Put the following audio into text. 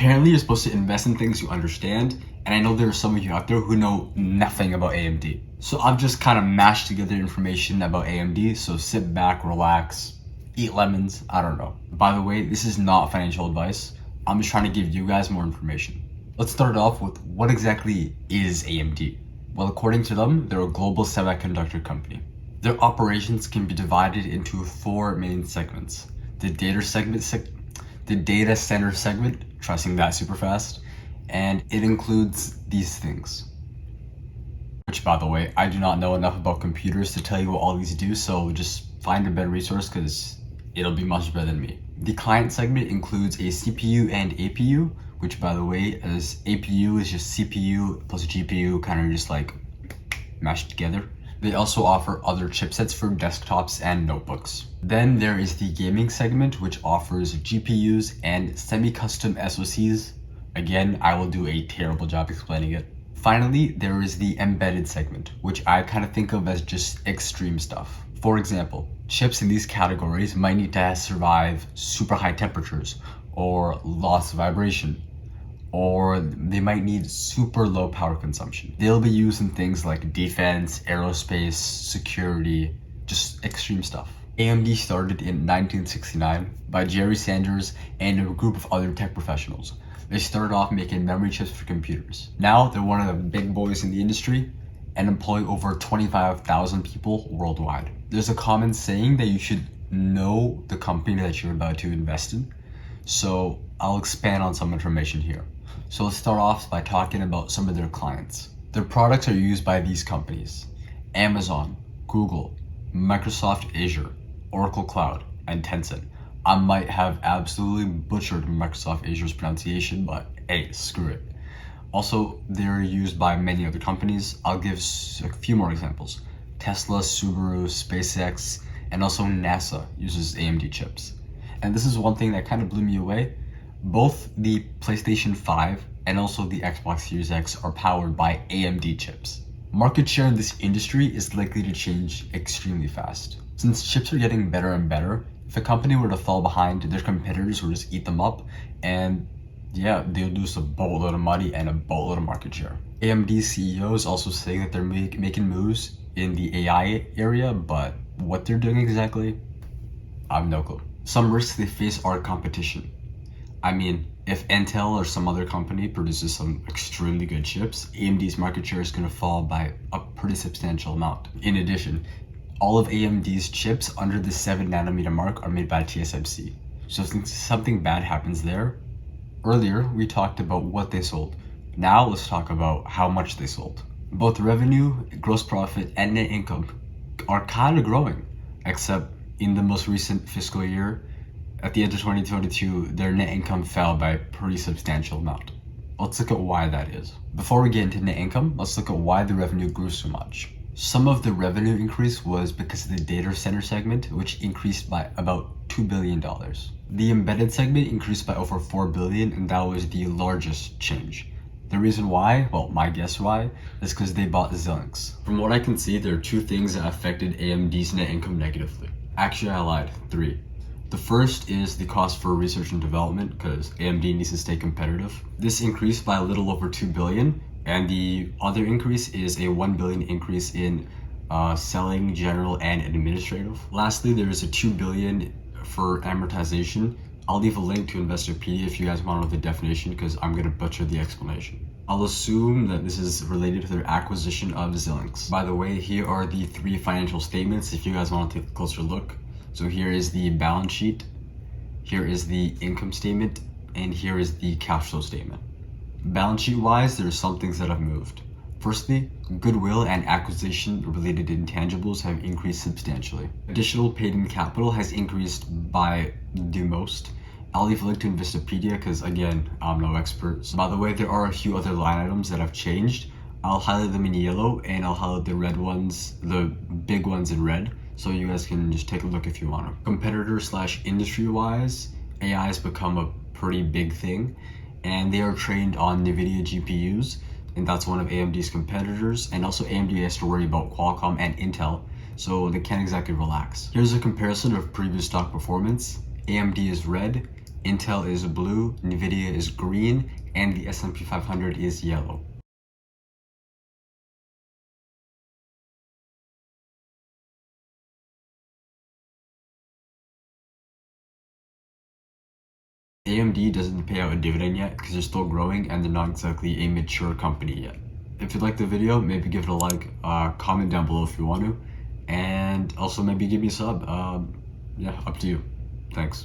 Apparently you're supposed to invest in things you understand, and I know there are some of you out there who know nothing about AMD. So I've just kind of mashed together information about AMD, so sit back, relax, eat lemons, I don't know. By the way, this is not financial advice. I'm just trying to give you guys more information. Let's start off with what exactly is AMD? Well, according to them, they're a global semiconductor company. Their operations can be divided into 4 main segments. The data center segment, try saying that super fast, and it includes these things. Which, by the way, I do not know enough about computers to tell you what all these do, so just find a better resource because it'll be much better than me. The client segment includes a CPU and APU, which, by the way, as APU is just CPU plus GPU kind of just like mashed together. They also offer other chipsets for desktops and notebooks. Then there is the gaming segment, which offers GPUs and semi-custom SoCs. Again, I will do a terrible job explaining it. Finally, there is the embedded segment, which I kind of think of as just extreme stuff. For example, chips in these categories might need to survive super high temperatures or loss of vibration, or they might need super low power consumption. They'll be used in things like defense, aerospace, security, just extreme stuff. AMD started in 1969 by Jerry Sanders and a group of other tech professionals. They started off making memory chips for computers. Now they're one of the big boys in the industry and employ over 25,000 people worldwide. There's a common saying that you should know the company that you're about to invest in. So I'll expand on some information here. So let's start off by talking about some of their clients. Their products are used by these companies: Amazon, Google, Microsoft Azure, Oracle Cloud, and Tencent. I might have absolutely butchered Microsoft Azure's pronunciation, but hey, screw it. Also, they're used by many other companies. I'll give a few more examples. Tesla, Subaru, SpaceX, and also NASA uses AMD chips. And this is one thing that kind of blew me away. Both the PlayStation 5 and also the Xbox Series X are powered by AMD chips. Market share in this industry is likely to change extremely fast. Since chips are getting better and better, if a company were to fall behind, their competitors will just eat them up, and yeah, they'll lose a boatload of money and a boatload of market share. AMD CEO is also saying that they're making moves in the AI area, but what they're doing exactly, I have no clue. Some risks they face are competition. I mean, if Intel or some other company produces some extremely good chips, AMD's market share is going to fall by a pretty substantial amount. In addition, all of AMD's chips under the 7nm mark are made by TSMC. So since something bad happens there, earlier we talked about what they sold. Now let's talk about how much they sold. Both revenue, gross profit, and net income are kind of growing, except in the most recent fiscal year, at the end of 2022, their net income fell by a pretty substantial amount. Let's look at why that is. Before we get into net income, let's look at why the revenue grew so much. Some of the revenue increase was because of the data center segment, which increased by about $2 billion. The embedded segment increased by over $4 billion, and that was the largest change. The reason why, well, my guess why, is because they bought Xilinx. From what I can see, there are 2 things that affected AMD's net income negatively. Actually, I lied, 3. The first is the cost for research and development, because AMD needs to stay competitive. This increased by a little over $2 billion, and the other increase is a $1 billion increase in selling, general, and administrative. Lastly, there is a $2 billion for amortization. I'll leave a link to Investopedia if you guys want to know the definition, because I'm going to butcher the explanation. I'll assume that this is related to their acquisition of Xilinx. By the way, here are the 3 financial statements if you guys want to take a closer look. So here is the balance sheet, here is the income statement, and here is the cash flow statement. Balance sheet wise, there are some things that have moved. Firstly, goodwill and acquisition related intangibles have increased substantially. Additional paid-in capital has increased by the most. I'll leave a link to Investopedia because again, I'm no expert. So by the way, there are a few other line items that have changed. I'll highlight them in yellow and I'll highlight the red ones, the big ones in red, so you guys can just take a look if you want to. Competitor / industry wise, AI has become a pretty big thing, and they are trained on NVIDIA GPUs, and that's one of AMD's competitors. And also AMD has to worry about Qualcomm and Intel, so they can't exactly relax. Here's a comparison of previous stock performance. AMD is red, Intel is blue, Nvidia is green, and the S&P 500 is yellow. AMD doesn't pay out a dividend yet because they're still growing and they're not exactly a mature company yet. If you like the video, maybe give it a like, comment down below if you want to, and also maybe give me a sub. Yeah, up to you. Thanks.